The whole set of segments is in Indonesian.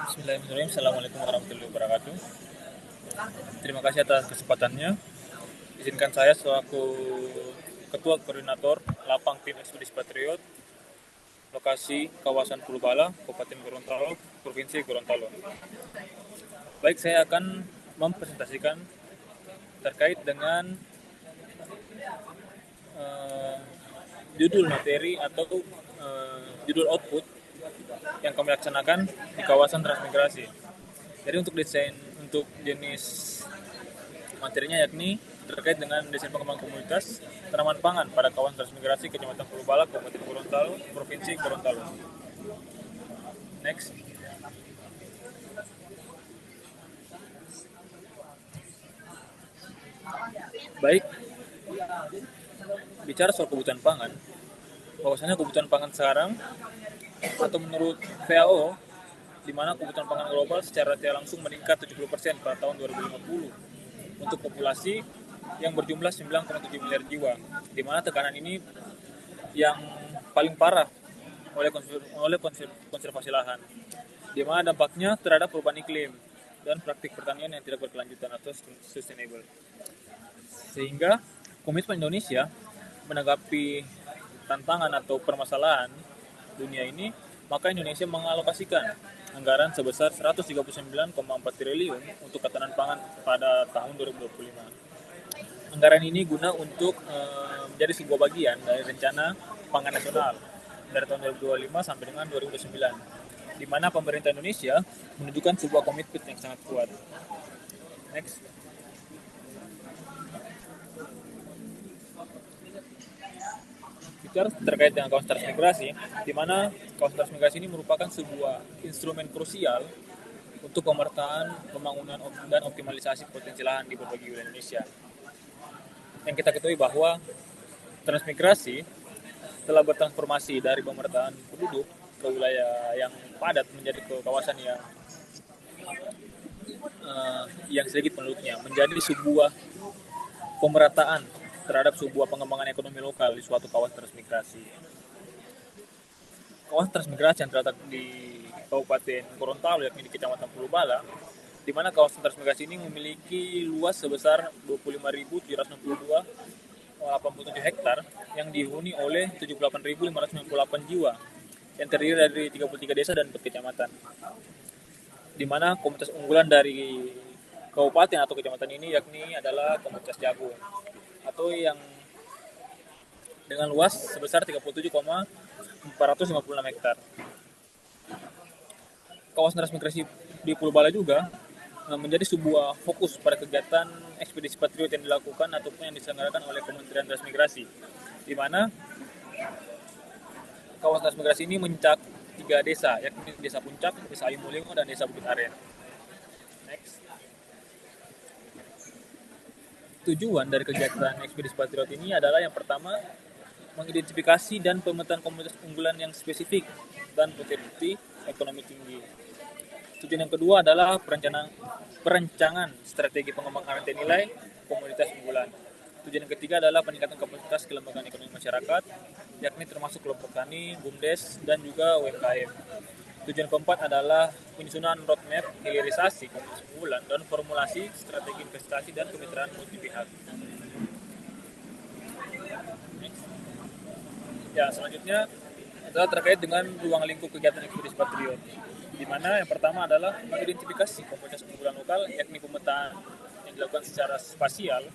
Bismillahirrahmanirrahim. Assalamualaikum warahmatullahi wabarakatuh. Terima kasih atas kesempatannya. Izinkan saya selaku Ketua Koordinator Lapang Tim Ekspedisi Patriot, lokasi kawasan Pulau Bala, Kabupaten Gorontalo, Provinsi Gorontalo. Baik, saya akan mempresentasikan terkait dengan uh, judul materi atau judul output yang kami laksanakan di kawasan transmigrasi. Jadi untuk jenis materinya yakni terkait dengan desain pengembangan komunitas tanaman pangan pada kawasan transmigrasi Kecamatan Pulau Bala, Kabupaten Gorontalo, Provinsi Gorontalo. Next. Baik, bicara soal kebutuhan pangan, bahwasanya kebutuhan pangan sekarang atau menurut FAO, di mana kebutuhan pangan global secara tidak langsung meningkat 70% pada tahun 2050 untuk populasi yang berjumlah 9,7 miliar jiwa, di mana tekanan ini yang paling parah oleh konservasi lahan, di mana dampaknya terhadap perubahan iklim dan praktik pertanian yang tidak berkelanjutan atau sustainable. Sehingga komitmen Indonesia menanggapi tantangan atau permasalahan dunia ini, maka Indonesia mengalokasikan anggaran sebesar 139,4 triliun untuk ketahanan pangan pada tahun 2025. Anggaran ini guna untuk menjadi sebuah bagian dari rencana pangan nasional dari tahun 2025 sampai dengan 2029, di mana pemerintah Indonesia menunjukkan sebuah komitmen yang sangat kuat. Next. Bicara terkait dengan kawasan transmigrasi, di mana kawasan transmigrasi ini merupakan sebuah instrumen krusial untuk pemetaan, pembangunan, dan optimalisasi potensi lahan di berbagai wilayah Indonesia. Yang kita ketahui bahwa transmigrasi telah bertransformasi dari pemetaan penduduk ke wilayah yang padat menjadi ke kawasan yang sedikit penduduknya, menjadi sebuah pemerataan terhadap sebuah pengembangan ekonomi lokal di suatu kawasan transmigrasi. Kawasan transmigrasi yang terletak di Kabupaten Gorontalo, yakni di Kecamatan Pulau Bala, di mana kawasan transmigrasi ini memiliki luas sebesar 25.762,87 hektar yang dihuni oleh 78.598 jiwa yang terdiri dari 33 desa dan 4 kecamatan. Di mana komunitas unggulan dari kabupaten atau kecamatan ini yakni adalah komunitas jagung atau yang dengan luas sebesar 37,456 hektar. Kawasan transmigrasi di Pulau Bala juga menjadi sebuah fokus pada kegiatan ekspedisi patriot yang dilakukan ataupun yang diselenggarakan oleh Kementerian Transmigrasi, di mana kawasan transmigrasi ini mencakup 3 desa, yakni Desa Puncak, Desa Ayumulingo, dan Desa Bukit Aren. Next. Tujuan dari kegiatan ekspedisi patriot ini adalah yang pertama, mengidentifikasi dan pemetaan komunitas unggulan yang spesifik dan potensi ekonomi tinggi. Tujuan yang kedua adalah perencanaan strategi pengembangan rantai nilai komunitas unggulan. Tujuan yang ketiga adalah peningkatan kapasitas kelembagaan ekonomi masyarakat, yakni termasuk kelompok tani, BUMDes, dan juga UMKM. Tujuan keempat adalah penyusunan roadmap hilirisasi komunitas unggulan dan formulasi strategi investasi dan kemitraan multi pihak. Ya, selanjutnya adalah terkait dengan ruang lingkup kegiatan ekspedisi patriot, di mana yang pertama adalah mengidentifikasi komunitas unggulan lokal, yakni pemetaan yang dilakukan secara spasial,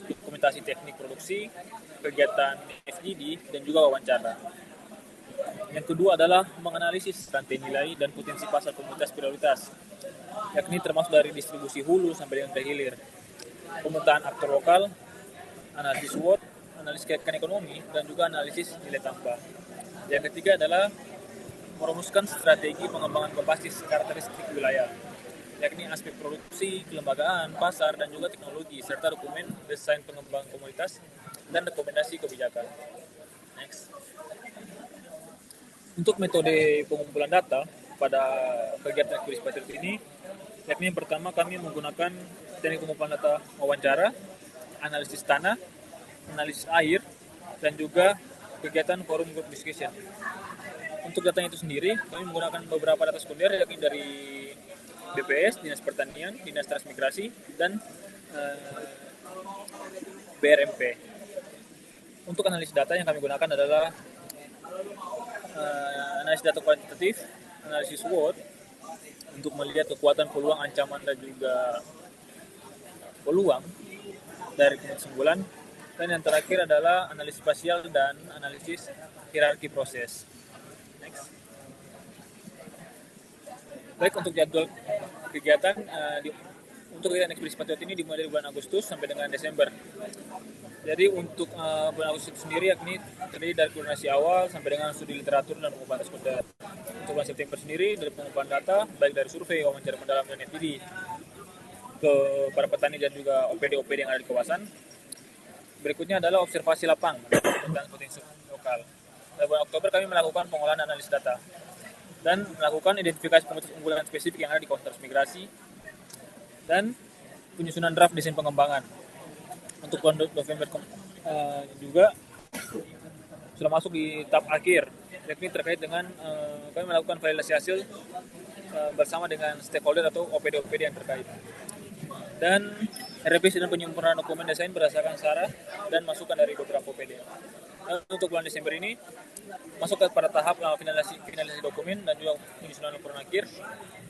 dokumentasi teknik produksi, kegiatan FGD, dan juga wawancara. Yang kedua adalah menganalisis rantai nilai dan potensi pasar komunitas prioritas, yakni termasuk dari distribusi hulu sampai dengan ke hilir, pemetaan aktor lokal, analisis SWOT, analisis kegiatan ekonomi, dan juga analisis nilai tambah. Yang ketiga adalah merumuskan strategi pengembangan berbasis karakteristik wilayah, yakni aspek produksi, kelembagaan, pasar, dan juga teknologi, serta dokumen desain pengembangan komunitas dan rekomendasi kebijakan. Next. Untuk metode pengumpulan data pada kegiatan ekspedisi patriot ini, yakni yang pertama kami menggunakan teknik pengumpulan data wawancara, analisis tanah, analisis air, dan juga kegiatan forum group discussion. Untuk datanya itu sendiri, kami menggunakan beberapa data sekunder, yakni dari BPS, Dinas Pertanian, Dinas Transmigrasi, dan BRMP. Untuk analisis data yang kami gunakan adalah analisis data kuantitatif, analisis SWOT untuk melihat kekuatan, peluang, ancaman, dan juga peluang dari komunitas unggulan. Dan yang terakhir adalah analisis spasial dan analisis hierarki proses. Next. Baik, untuk jadwal kegiatan untuk kegiatan ekspedisi Patriot ini dimulai dari bulan Agustus sampai dengan Desember. Jadi untuk bulan Agustus itu sendiri yakni terdiri dari koordinasi awal sampai dengan studi literatur dan pengumpahan sekunder. Untuk bulan September sendiri dari pengumpahan data baik dari survei, wawancara mendalam, dan FTD ke para petani dan juga OPD-OPD yang ada di kawasan. Berikutnya adalah observasi lapang dan potensi lokal. Pada bulan Oktober kami melakukan pengolahan analisis data dan melakukan identifikasi komunitas unggulan spesifik yang ada di kawasan transmigrasi dan penyusunan draft desain pengembangan. Untuk bulan November juga sudah masuk di tahap akhir, yakni terkait dengan kami melakukan validasi hasil bersama dengan stakeholder atau OPD-OPD yang terkait. Dan revisi dan penyempurnaan dokumen desain berdasarkan saran dan masukan dari beberapa OPD. Untuk bulan Desember ini masuk pada tahap finalisasi dokumen dan juga penyusunan laporan akhir.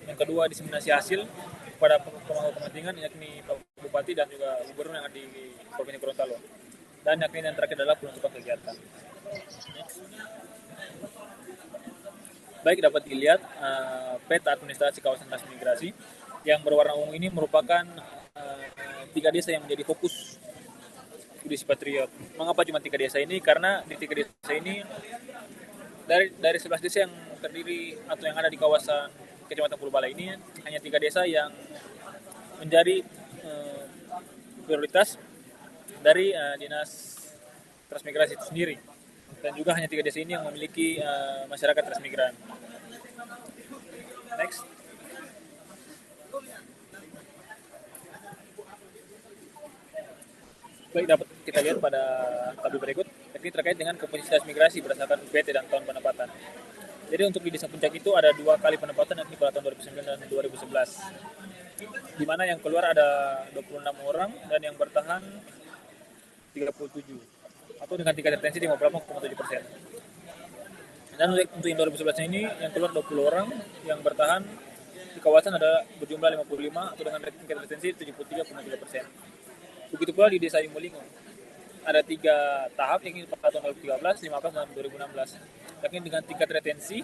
Yang kedua, diseminasi hasil kepada pemangku kepentingan yakni Pak Bupati dan juga Gubernur yang ada di Provinsi Gorontalo. Dan yakni yang terakhir adalah penutupan kegiatan. Baik, dapat dilihat peta administrasi kawasan transmigrasi yang berwarna ungu ini merupakan 3 desa yang menjadi fokus ekspedisi Patriot. Mengapa cuma 3 desa ini? Karena di 3 desa ini dari 11 desa yang terdiri atau yang ada di kawasan Kecamatan Pulau Bala ini hanya 3 desa yang menjadi prioritas dari Dinas Transmigrasi itu sendiri. Dan juga hanya 3 desa ini yang memiliki masyarakat transmigran. Next. Baik, dapat kita lihat pada tabel berikut, yakni terkait dengan komposisi transmigrasi berdasarkan UPT dan tahun penempatan. Jadi untuk di Desa Puncak itu ada 2 kali penempatan, yakni pada tahun 2009 dan 2011. Di mana yang keluar ada 26 orang dan yang bertahan 37, atau dengan tingkat retensi 58,7%. Dan untuk yang 2011 ini yang keluar 20 orang, yang bertahan di kawasan ada berjumlah 55 atau dengan tingkat retensi 73,3%. Begitu pula di Desa Yumulingo. Ada 3 tahap, yakni pada tahun 2013, 15, dan 2016. Yakni dengan tingkat retensi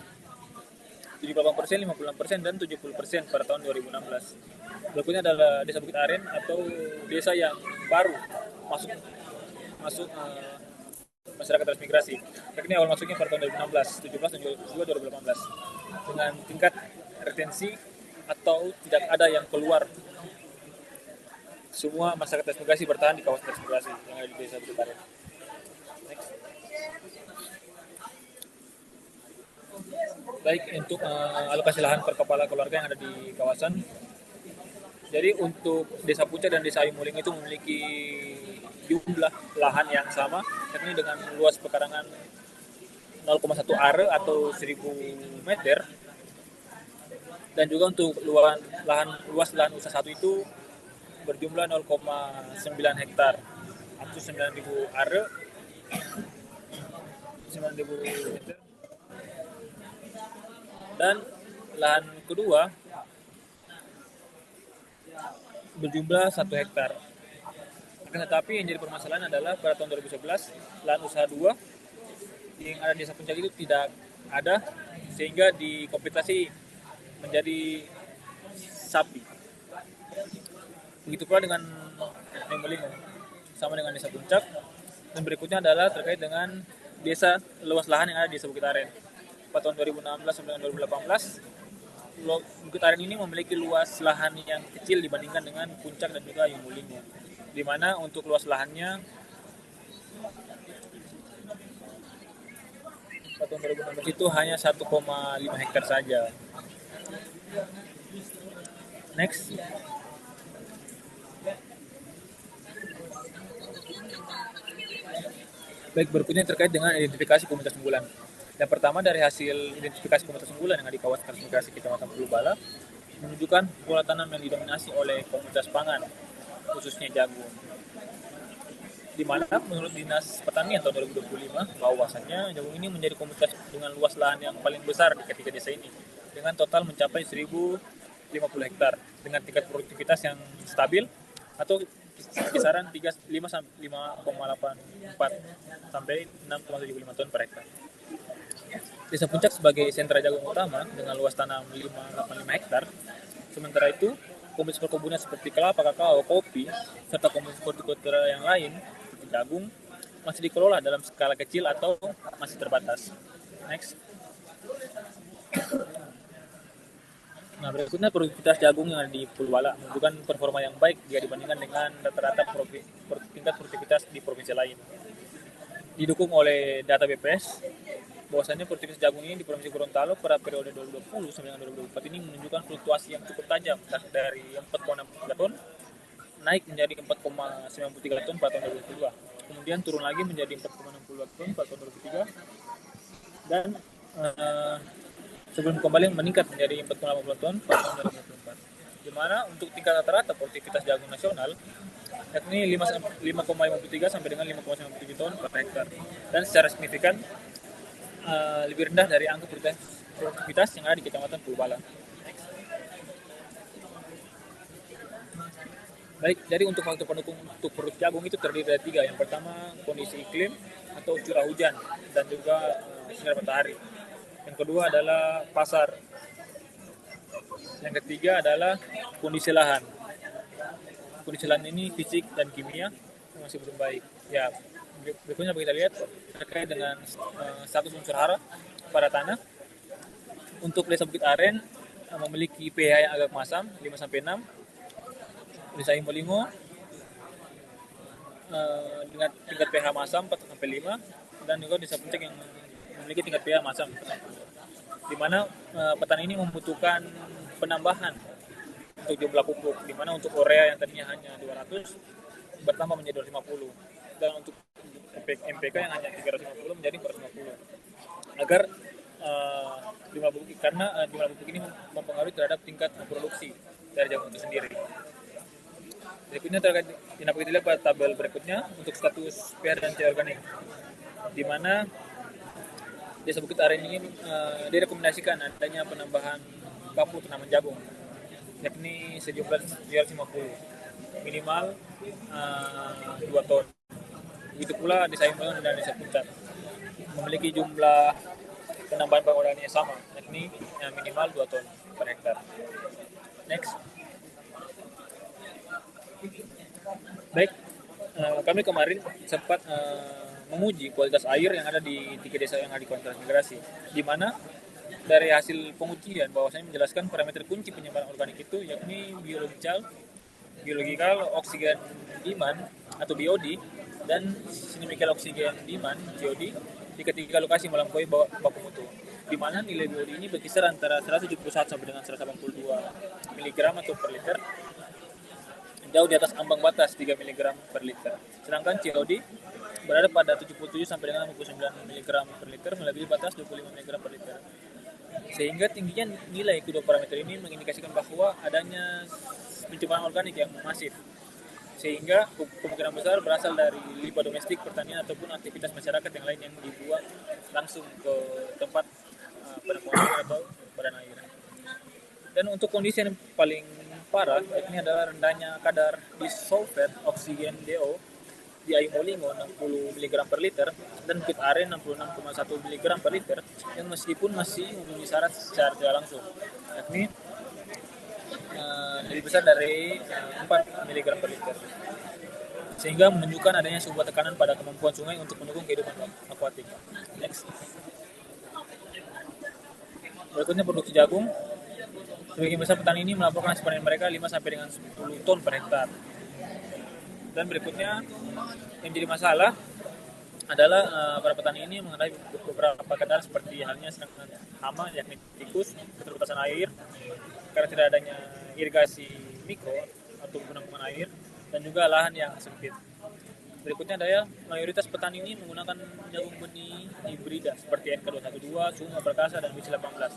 78%, 56%, dan 70% pada tahun 2016. Berikutnya adalah Desa Bukit Aren atau desa yang baru masuk masyarakat transmigrasi. Yakni awal masuknya pada tahun 2016, 17, dan juga 2018. Dengan tingkat retensi atau tidak ada yang keluar. Semua masyarakat transmigrasi bertahan di kawasan transmigrasi yang ada di Desa Bukit Aren. Next. Baik, untuk alokasi lahan per kepala keluarga yang ada di kawasan. Jadi untuk Desa Puncak dan Desa Yumuling itu memiliki jumlah lahan yang sama, yakni dengan luas pekarangan 0,1 are atau 1000 meter. Dan juga untuk luas lahan usaha 1 itu berjumlah 0,9 hektar atau 9.000 are, 9.000 meter. Dan lahan kedua berjumlah 1 hektar. Akan tetapi yang jadi permasalahan adalah pada tahun 2011 lahan usaha 2 yang ada di Desa Puncak itu tidak ada, sehingga dikompensasi menjadi sapi. Begitu pula dengan Yumuling sama dengan Desa Puncak. Dan berikutnya adalah terkait dengan desa luas lahan yang ada di Desa Bukit Aren. Pada tahun 2016 sampai 2018, Bukit Aren ini memiliki luas lahan yang kecil dibandingkan dengan Puncak dan juga Yumuling, di mana untuk luas lahannya pada tahun 2016 itu hanya 1,5 hektar saja. Next. Baik, berikutnya terkait dengan identifikasi komunitas unggulan. Yang pertama dari hasil identifikasi komunitas unggulan yang ada di kawasan transmigrasi Kecamatan Pulau Bala, menunjukkan pola tanam yang didominasi oleh komoditas pangan, khususnya jagung. Di mana menurut Dinas Pertanian tahun 2025 bahwasannya jagung ini menjadi komoditas dengan luas lahan yang paling besar di ketiga desa ini, dengan total mencapai 1.050 hektar dengan tingkat produktivitas yang stabil atau kisaran 5,84 sampai 6,75 ton per hektar. Desa Puncak sebagai sentra jagung utama dengan luas tanam 5,85 hektar. Sementara itu, komoditas perkebunan seperti kelapa, kakao, kopi, serta komoditas hortikultura yang lain seperti jagung masih dikelola dalam skala kecil atau masih terbatas. Next. Nah, berikutnya produktivitas jagung yang ada di Pulwala menunjukkan performa yang baik jika dibandingkan dengan rata-rata tingkat produktivitas di provinsi lain. Didukung oleh data BPS, bahwasannya produktivitas jagung ini di Provinsi Gorontalo pada periode 2020 sampai dengan 2024 ini menunjukkan fluktuasi yang cukup tajam dari 4,63 ton naik menjadi 4,93 ton pada tahun 2022. Kemudian turun lagi menjadi 4,62 ton pada tahun 2023 dan sebelum kembali meningkat menjadi 4,80 ton pada tahun 2024. Di mana untuk tingkat rata-rata produktivitas jagung nasional yakni 5,53 sampai dengan 5,97 ton per hektar dan secara signifikan lebih rendah dari angka produktivitas yang ada di Kecamatan Pulbala. Baik, jadi untuk faktor pendukung untuk produksi jagung itu terdiri dari 3. Yang pertama, kondisi iklim atau curah hujan dan juga sinar matahari. Yang kedua adalah pasar. Yang ketiga adalah kondisi lahan. Kondisi lahan ini fisik dan kimia masih belum baik. Ya, berikutnya kita lihat terkait dengan status unsur hara pada tanah. Untuk Desa Bukit Aren memiliki pH yang agak masam 5-6. Desa Imbolingo dengan tingkat pH masam 4-5 dan juga Desa Puncak yang memiliki tingkat pH masam, di mana petani ini membutuhkan penambahan untuk jumlah pupuk, di mana untuk urea yang tadinya hanya 200 bertambah menjadi 250 dan untuk MPK yang hanya 350 menjadi 450 agar jumlah pupuk, karena jumlah pupuk ini mempengaruhi terhadap tingkat produksi dari jagung itu sendiri. Berikutnya terkait dapat kita lihat pada tabel berikutnya untuk status pH dan cair organik, di mana Desa Bukit Aren ini direkomendasikan adanya penambahan kapu tanaman jagung, yakni sejumlah 350 minimal 2 ton. Begitu pula Desa Imbolingo dan Desa Puncak memiliki jumlah penambahan bangunannya sama, yakni minimal 2 ton per hektar. Next. Baik, kami kemarin sempat menguji kualitas air yang ada di 3 desa yang ada di konsentrasi migrasi, di mana dari hasil pengujian bahwasanya menjelaskan parameter kunci penyebaran organik itu yakni biological oxygen demand atau BOD dan synamical oxygen demand GOD di ketiga lokasi melampaui baku mutu, di mana nilai BOD ini berkisar antara 171 sampai dengan 180 mg atau per liter, jauh di atas ambang batas 3 mg per liter. Sedangkan COD berada pada 77 sampai dengan 69 mg per liter, melebihi batas 25 mg per liter. Sehingga tingginya nilai kedua parameter ini mengindikasikan bahwa adanya pencemaran organik yang masif. Sehingga kemungkinan besar berasal dari limbah domestik, pertanian ataupun aktivitas masyarakat yang lain yang dibuang langsung ke tempat penampungan atau badan air. Dan untuk kondisi yang paling parah, ini adalah rendahnya kadar disulfat oksigen DO di Imbolingo 60 mg per liter dan Bukit Aren 66,1 mg per liter, yang meskipun masih memenuhi syarat secara tidak langsung, yakni lebih besar dari 4 mg per liter, sehingga menunjukkan adanya sebuah tekanan pada kemampuan sungai untuk mendukung kehidupan akuatik. Next. Berikutnya produksi jagung. Sebagian besar petani ini melaporkan hasil panen mereka 5 sampai dengan 10 ton per hektar. Dan berikutnya yang jadi masalah adalah para petani ini mengenai beberapa kendala seperti halnya serangan hama, yakni tikus, keterbatasan air karena tidak adanya irigasi mikro atau penampungan air, dan juga lahan yang sempit. Berikutnya adalah mayoritas petani ini menggunakan jagung benih hibrida seperti NK212, Sunga Perkasa, dan BC18.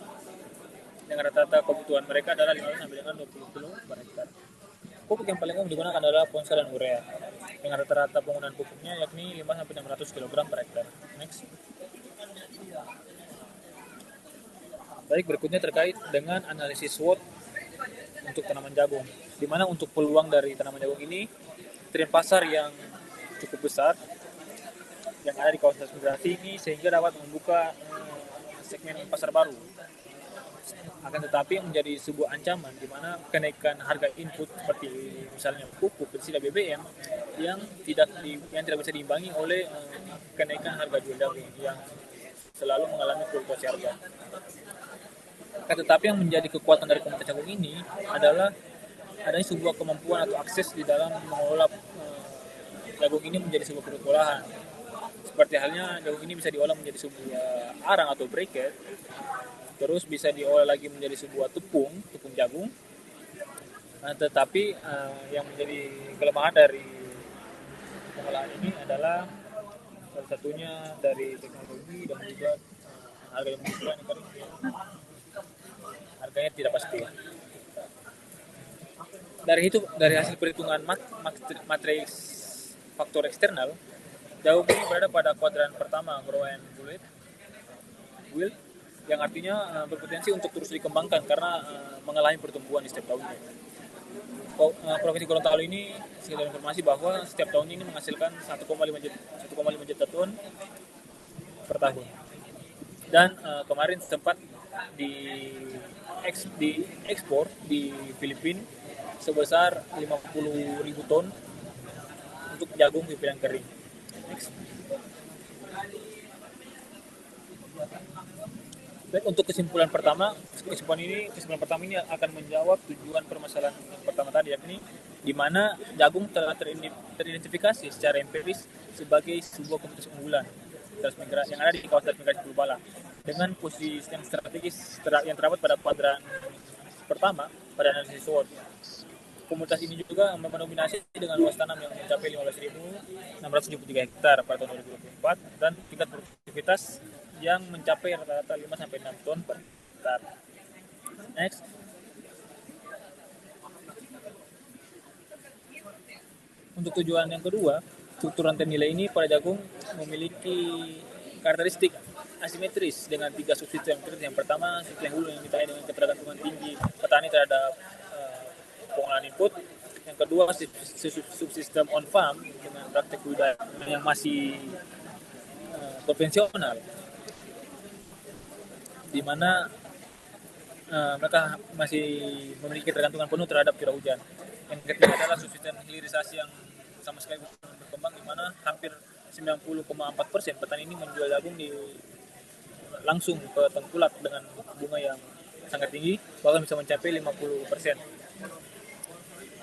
dengan rata-rata kebutuhan mereka adalah 15 sampai dengan 20 kilo per hektar. Pupuk yang paling umum digunakan adalah ponsa dan urea dengan rata-rata penggunaan pupuknya yakni 5 sampai 600 kg per hektar. Next. Baik, berikutnya terkait dengan analisis SWOT untuk tanaman jagung. Di mana untuk peluang dari tanaman jagung ini, tren pasar yang cukup besar yang ada di kawasan migrasi ini sehingga dapat membuka segmen pasar baru. Akan tetapi yang menjadi sebuah ancaman di mana kenaikan harga input seperti misalnya pupuk, pestisida, BBM yang tidak bisa diimbangi oleh kenaikan harga jual jagung yang selalu mengalami fluktuasi harga. Akan tetapi yang menjadi kekuatan dari komunitas jagung ini adalah adanya sebuah kemampuan atau akses di dalam mengelola jagung ini menjadi sebuah produk olahan. Seperti halnya jagung ini bisa diolah menjadi sebuah arang atau briquette, terus bisa diolah lagi menjadi sebuah tepung jagung. Tetapi yang menjadi kelemahan dari pengolahan ini adalah salah satunya dari teknologi dan juga harga yang murah, harganya tidak pasti. Dari hasil perhitungan matriks faktor eksternal, jagung ini berada pada kuadran pertama grow and wilt, yang artinya berpotensi untuk terus dikembangkan karena mengalami pertumbuhan di setiap tahunnya. Provinsi Gorontalo ini sekedar informasi bahwa setiap tahun ini menghasilkan 1,5 juta ton per tahun. Dan kemarin sempat diekspor di Filipina sebesar 50.000 ton untuk jagung pipiran kering. Next. Dan untuk kesimpulan pertama ini akan menjawab tujuan permasalahan yang pertama tadi, yakni di mana jagung telah teridentifikasi secara empiris sebagai sebuah komoditas unggulan yang ada di kawasan migrasi Purbala dengan posisi yang strategis yang terdapat pada kuadran pertama pada analisis SWOT. Komunitas ini juga mendominasi dengan luas tanam yang mencapai 15.673 hektar pada tahun 2024 dan tingkat produktivitas yang mencapai rata-rata 5 sampai 6 ton per hektar. Next. Untuk tujuan yang kedua, struktur rantai nilai ini pada jagung memiliki karakteristik asimetris dengan 3 subsistem. Yang pertama, sistem hulu yang ditandai dengan ketergantungan tinggi petani terhadap pengolahan input. Yang kedua, subsistem on farm dengan praktek budidaya yang masih konvensional, di mana mereka masih memiliki ketergantungan penuh terhadap curah hujan. Yang ketiga adalah subsistem hilirisasi yang sama sekali berkembang, di mana hampir 90,4% petani ini menjual jagung langsung ke tengkulak dengan bunga yang sangat tinggi, bahkan bisa mencapai 50%.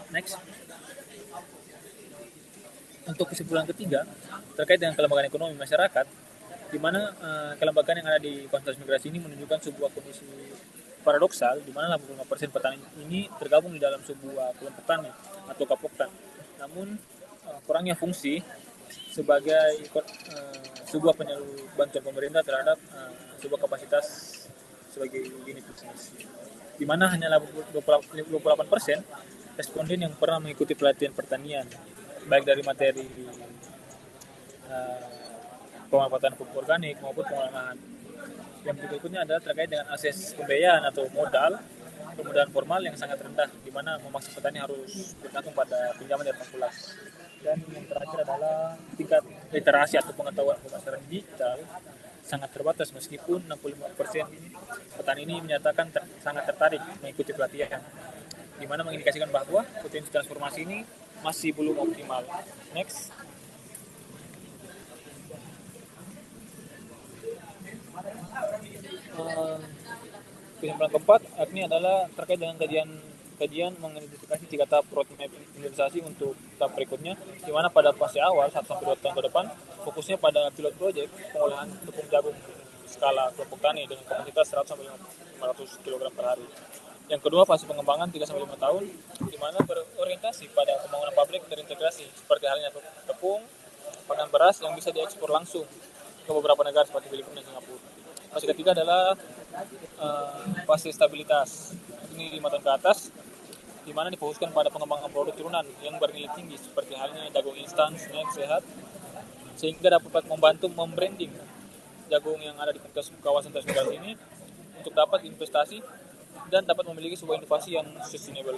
Next. Untuk kesimpulan ketiga terkait dengan kelembagaan ekonomi masyarakat, di mana kelembagaan yang ada di konsentrasi migrasi ini menunjukkan sebuah kondisi paradoksal, di mana 85% petani ini tergabung di dalam sebuah kelompok tani atau kapoktan. Namun kurangnya fungsi sebagai sebuah penyalur bantuan pemerintah terhadap sebuah kapasitas sebagai unit bisnis, di mana hanya 28% responden yang pernah mengikuti pelatihan pertanian, baik dari materi pemanfaatan pupuk organik maupun pengolahan. Yang berikutnya adalah terkait dengan akses pembiayaan atau modal formal yang sangat rendah, di mana memaksa petani harus bergantung pada pinjaman dari tengkulak. Dan yang terakhir adalah tingkat literasi atau pengetahuan pemasaran digital sangat terbatas, meskipun 65% petani ini menyatakan sangat tertarik mengikuti pelatihan, di mana mengindikasikan bahwa potensi transformasi ini masih belum optimal. Next. Kesimpulan keempat yakni adalah terkait dengan kajian mengidentifikasi 3 tahap roadmap hilirisasi untuk tahap berikutnya, di mana pada fase awal 1-2 tahun ke depan fokusnya pada pilot project pengolahan tepung jagung skala kelompok tani dengan kapasitas 100-500 kg per hari. Yang kedua, fase pengembangan 3-5 tahun, di mana berorientasi pada pembangunan pabrik terintegrasi seperti halnya tepung, pakan beras yang bisa diekspor langsung ke beberapa negara seperti Filipina dan Singapura. Fase ketiga adalah fase stabilitas. Ini 5 tahun ke atas, di mana difokuskan pada pengembangan produk turunan yang bernilai tinggi seperti halnya jagung instan, snack, sehat, sehingga dapat membantu membranding jagung yang ada di kawasan transmigrasi ini untuk dapat investasi dan dapat memiliki sebuah inovasi yang sustainable.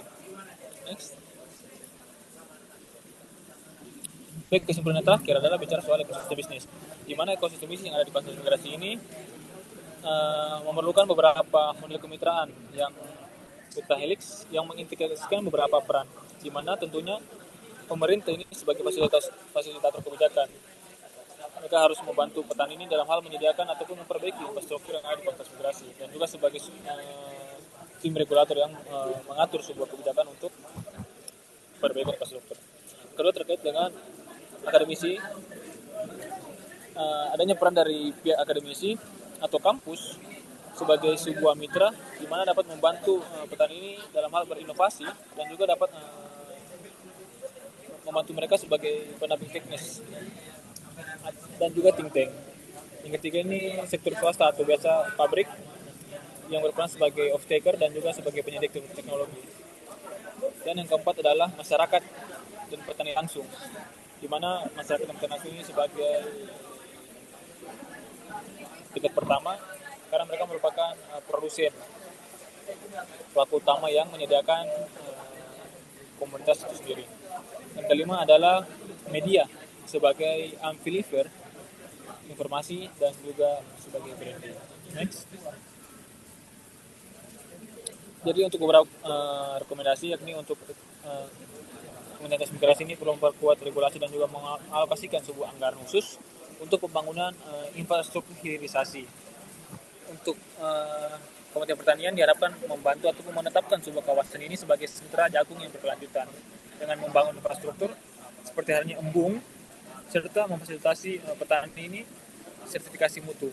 Next. Baik, kesimpulan terakhir adalah bicara soal ekosistem bisnis, di mana ekosistem bisnis yang ada di kawasan transmigrasi ini memerlukan beberapa model kemitraan yang tetrahelix yang mengintegrasikan beberapa peran, di mana tentunya pemerintah ini sebagai fasilitator kebijakan. Mereka harus membantu petani ini dalam hal menyediakan ataupun memperbaiki infrastruktur yang ada di kawasan migrasi, dan juga sebagai tim regulator yang mengatur sebuah kebijakan untuk perbaikan infrastruktur. Kedua, terkait dengan akademisi, adanya peran dari pihak akademisi atau kampus sebagai sebuah mitra di mana dapat membantu petani ini dalam hal berinovasi dan juga dapat membantu mereka sebagai pendamping teknis dan juga think tank. Yang ketiga ini sektor swasta atau biasa pabrik yang berperan sebagai off-taker dan juga sebagai penyedia teknologi. Dan yang keempat adalah masyarakat dan petani langsung, di mana masyarakat dan petani langsung ini sebagai tingkat pertama karena mereka merupakan produsen, pelaku utama yang menyediakan komunitas itu sendiri. Yang kelima adalah media sebagai amplifier informasi dan juga sebagai branding. Next. Jadi untuk beberapa rekomendasi, yakni untuk komunitas migrasi ini perlu memperkuat regulasi dan juga mengalokasikan sebuah anggaran khusus untuk pembangunan infrastruktur hilirisasi. Untuk Kementerian Pertanian diharapkan membantu ataupun menetapkan sebuah kawasan ini sebagai sentra jagung yang berkelanjutan dengan membangun infrastruktur seperti halnya embung, serta memfasilitasi petani ini sertifikasi mutu.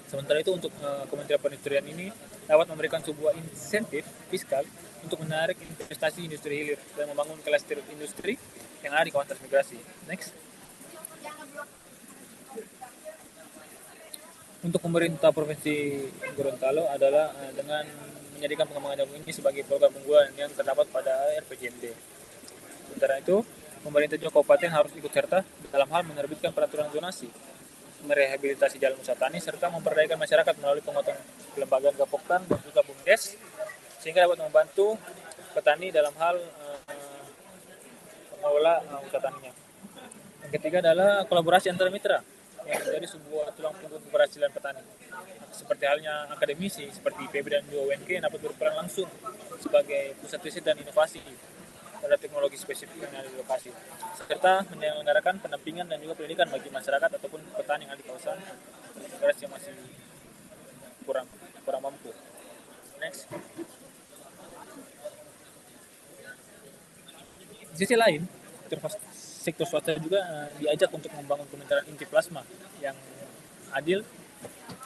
Sementara itu untuk Kementerian Perindustrian ini dapat memberikan sebuah insentif fiskal untuk menarik investasi industri hilir dan membangun klaster industri yang ada di kawasan transmigrasi. Next. Untuk pemerintah Provinsi Gorontalo adalah dengan menjadikan pengembangan jagung ini sebagai program unggulan yang terdapat pada RPJMD. Sementara itu, pemerintah juga kabupaten harus ikut serta dalam hal menerbitkan peraturan zonasi, merehabilitasi jalan usaha tani, serta memperdayakan masyarakat melalui penguatan kelembagaan Gapoktan dan juga BUMDes, sehingga dapat membantu petani dalam hal mengelola usaha taninya. Yang ketiga adalah kolaborasi antar mitra yang menjadi sebuah tulang punggung keberhasilan petani. Seperti halnya akademisi seperti IPB dan juga UNK yang dapat berperan langsung sebagai pusat riset dan inovasi pada teknologi spesifik yang ada di lokasi, serta menyelenggarakan pendampingan dan juga pendidikan bagi masyarakat ataupun petani yang ada di kawasan yang masih kurang mampu. Next. Di sisi lain, sektor swasta juga diajak untuk membangun kemitraan inti plasma yang adil,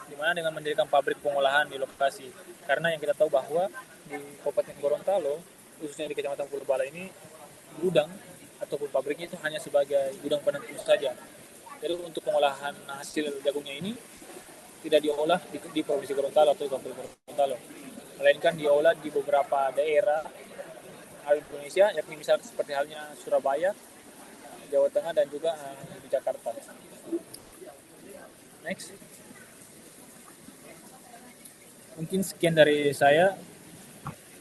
di mana dengan mendirikan pabrik pengolahan di lokasi. Karena yang kita tahu bahwa di Kabupaten Gorontalo, khususnya di Kecamatan Pulau Bala ini, gudang ataupun pabriknya itu hanya sebagai gudang penentu saja. Jadi untuk pengolahan hasil jagungnya ini tidak diolah di Provinsi Gorontalo atau di Kabupaten Gorontalo, melainkan diolah di beberapa daerah di Indonesia, yakni misalnya seperti halnya Surabaya, Jawa Tengah, dan juga di Jakarta. Next. Mungkin sekian dari saya.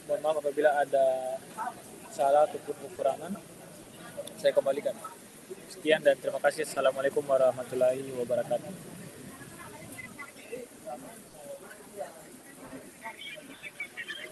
Mohon maaf apabila ada salah ataupun kekurangan. Saya kembalikan. Sekian dan terima kasih. Assalamualaikum warahmatullahi wabarakatuh.